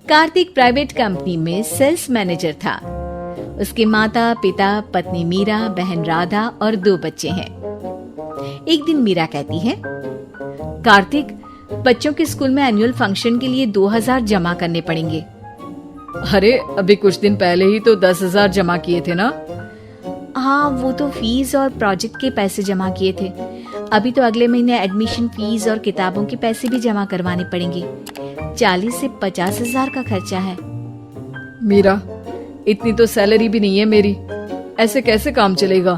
Kartik private company में sales manager था। उसके माता पिता, पत्नी मीरा, बहन राधा और 2 बच्चे हैं। एक दिन मीरा कहती है, कार्तिक, बच्चों के स्कूल में एनुअल फंक्शन के लिए 2000 जमा करने पड़ेंगे। अरे अभी कुछ दिन पहले ही तो 10,000 जमा किए थे ना। हाँ, वो तो फीस और प्रोजेक्ट के पैसे जमा किए थे। अभी तो अगले महीने एडमिशन फीस और किताबों के पैसे भी जमा करवाने पड़ेंगे। 40 से 50,000 का खर्चा है। मीरा, इतनी तो सैलरी भी नहीं है मेरी, ऐसे कैसे काम चलेगा?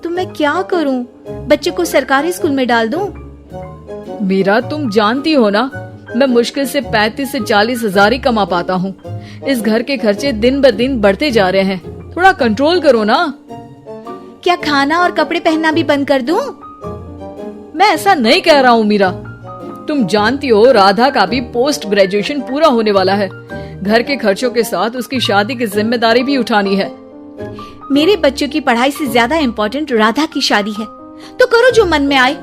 तो मैं क्या करूं? बच्चे को सरकारी स्कूल में डाल दूं? मीरा, तुम जानती हो ना, मैं मुश्किल से 35 से 40,000 ही कमा पाता हूँ। इस घर के खर्चे दिन ब दिन बढ़ते जा रहे हैं, थोड़ा कंट्रोल करो ना। क्या खाना और कपड़े पहनना भी बंद कर दूं? मैं ऐसा नहीं कह रहा हूँ मीरा। तुम जानती हो राधा का भी पोस्ट ग्रेजुएशन पूरा होने वाला है। घर के खर्चों के साथ उसकी शादी की जिम्मेदारी भी उठानी है। मेरे बच्चों की पढ़ाई से ज्यादा इम्पोर्टेंट राधा की शादी है, तो करो जो मन में आए।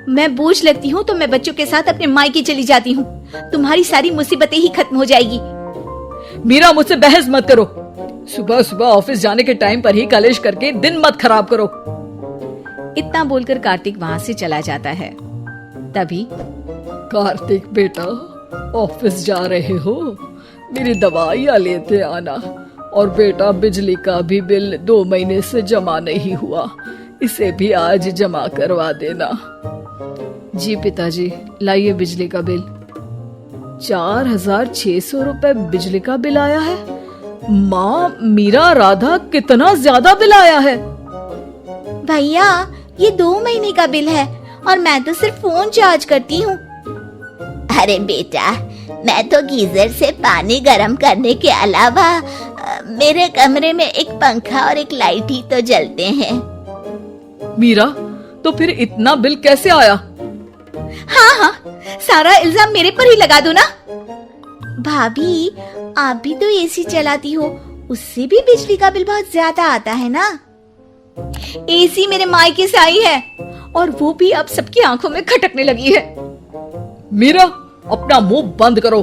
मैं बोझ लगती हूँ तो मैं बच्चों के साथ अपने मायके चली जाती हूँ। तुम्हारी सारी मुसीबतें ही खत्म हो जाएगी। मीरा, मुझसे बहस मत करो। सुबह सुबह ऑफिस जाने के टाइम पर ही कलेश करके दिन मत खराब करो। इतना बोलकर कार्तिक वहाँ से चला जाता है। तभी, कार्तिक बेटा, ऑफिस जा रहे हो? मेरी दवाइयाँ लेते आना। और बेटा, बिजली का भी बिल 2 महीने से जमा नहीं हुआ, इसे भी आज जमा करवा देना। जी पिताजी, लाइए बिजली का बिल। 4,600 रुपए बिजली का बिल आया है। माँ, मीरा, राधा, कितना ज्यादा बिल आया है। भैया, ये 2 महीने का बिल है और मैं तो सिर्फ फोन चार्ज करती हूँ। अरे बेटा, मैं तो गीजर से पानी गर्म करने के अलावा मेरे कमरे में एक पंखा और एक लाइट ही तो जलते हैं। मीरा, तो फिर इतना बिल कैसे आया? हाँ, सारा इल्जाम मेरे पर ही लगा दो ना। भाभी, आप भी तो एसी चलाती हो, उससे भी बिजली का बिल बहुत ज्यादा आता है ना। एसी मेरे मायके से आई है और वो भी अब सबकी आंखों में खटकने लगी है। मीरा, अपना मुंह बंद करो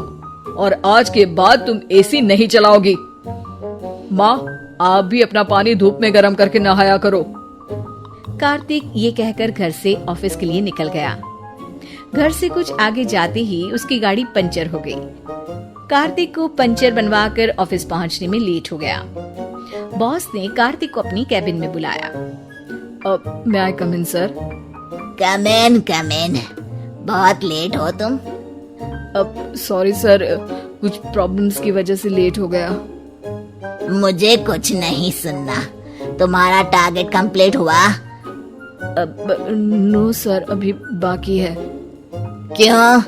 और आज के बाद तुम एसी नहीं चलाओगी। माँ, आप भी अपना पानी धूप में गर्म करके नहाया करो। कार्तिक ये कहकर घर से ऑफिस के लिए निकल गया। घर से कुछ आगे जाते ही उसकी गाड़ी पंचर हो गई। कार्तिक को पंचर बनवाकर ऑफिस पहुंचने में लेट हो गया। बॉस ने कार्तिक को अपनी कैबिन में बुलाया। may I come in, sir? Come in. बहुत लेट हो तुम। सॉरी सर, कुछ प्रॉब्लम्स की वजह से लेट हो गया। मुझे कुछ नहीं सुनना। तुम्हारा टारगेट कंप्लीट हुआ? नो सर, अभी बाकी है। क्यों?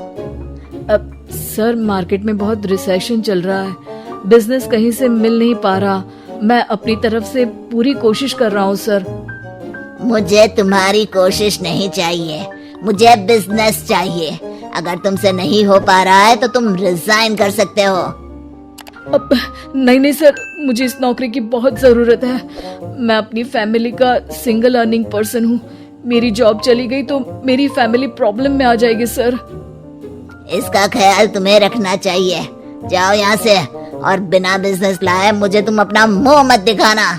सर, मार्केट में बहुत रिसेशन चल रहा है, बिजनेस कहीं से मिल नहीं पा रहा। मैं अपनी तरफ से पूरी कोशिश कर रहा हूँ सर। मुझे तुम्हारी कोशिश नहीं चाहिए, मुझे बिजनेस चाहिए। अगर तुमसे नहीं हो पा रहा है तो तुम रिजाइन कर सकते हो। नहीं सर, मुझे इस नौकरी की बहुत जरूरत है। मैं अपनी फैमिली का सिंगल अर्निंग पर्सन हूँ। मेरी जॉब चली गई तो मेरी फैमिली प्रॉब्लम में आ जाएगी सर। इसका ख्याल तुम्हें रखना चाहिए। जाओ यहाँ से और बिना बिजनेस लाए मुझे तुम अपना मुंह मत दिखाना।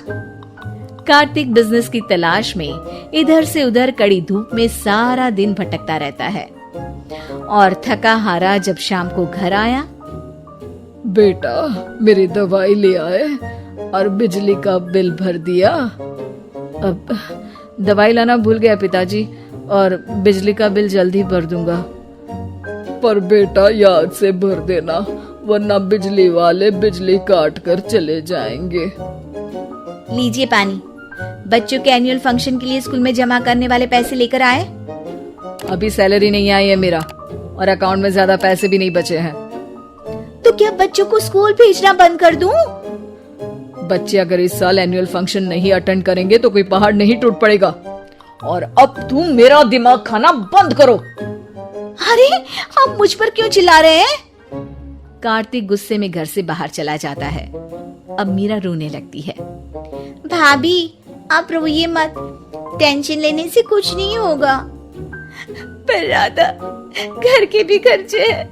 कार्तिक बिजनेस की तलाश में इधर से उधर कड़ी धूप में सारा दिन भटकता रहता है और थका हारा जब शाम को घर आया। बेटा, मेरी दवाई ले आए और बिजली का बिल भर दिया। अब दवाई लाना भूल गया पिताजी, और बिजली का बिल जल्दी भर दूंगा। पर बेटा, याद से भर देना, वरना बिजली वाले बिजली काट कर चले जाएंगे। लीजिए पानी। बच्चों के एनुअल फंक्शन के लिए स्कूल में जमा करने वाले पैसे लेकर आए? अभी सैलरी नहीं आई है मेरा, और अकाउंट में ज्यादा पैसे भी नहीं बचे हैं। तो क्या बच्चों को स्कूल भेजना बंद कर दूं? बच्चे अगर इस साल एनुअल फंक्शन नहीं अटेंड करेंगे तो कोई पहाड़ नहीं टूट पड़ेगा। और अब तुम मेरा दिमाग खाना बंद करो। अरे, आप मुझ पर क्यों चिल्ला रहे हैं? कार्तिक गुस्से में घर से बाहर चला जाता है। अब मीरा रोने लगती है। भाभी, आप रोइए मत, टेंशन लेने से कुछ नहीं होगा। पर राधा, घर के भी खर्चे हैं।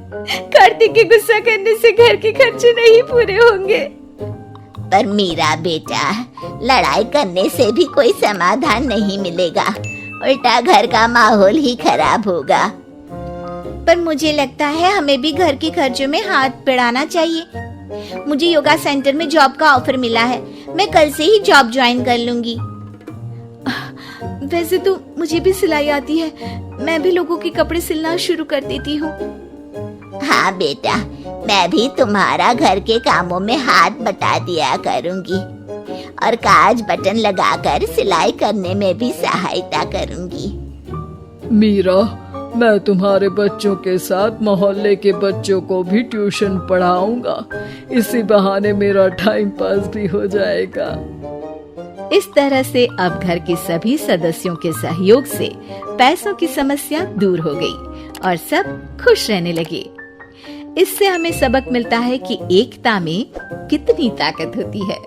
कार्तिक के गुस्सा करने से घर के खर्चे नहीं पूरे होंगे। पर मीरा बेटा, लड़ाई करने से भी कोई समाधान नहीं मिलेगा, उल्टा घर का माहौल ही खराब होगा। पर मुझे लगता है हमें भी घर के खर्चों में हाथ बढ़ाना चाहिए। मुझे योगा सेंटर में जॉब का ऑफर मिला है, मैं कल से ही जॉब ज्वाइन कर लूंगी। वैसे तो मुझे भी सिलाई आती है, मैं भी लोगों के कपड़े सिलना शुरू कर देती हूँ। हाँ बेटा, मैं भी तुम्हारा घर के कामों में हाथ बटा दिया करूंगी और काज बटन लगाकर सिलाई करने में भी सहायता करूंगी। मीरा, मैं तुम्हारे बच्चों के साथ मोहल्ले के बच्चों को भी ट्यूशन पढ़ाऊंगा। इसी बहाने मेरा टाइम पास भी हो जाएगा। इस तरह से अब घर के सभी सदस्यों के सहयोग से पैसों की समस्या दूर हो गई और सब खुश रहने लगे। इससे हमें सबक मिलता है कि एकता में कितनी ताकत होती है।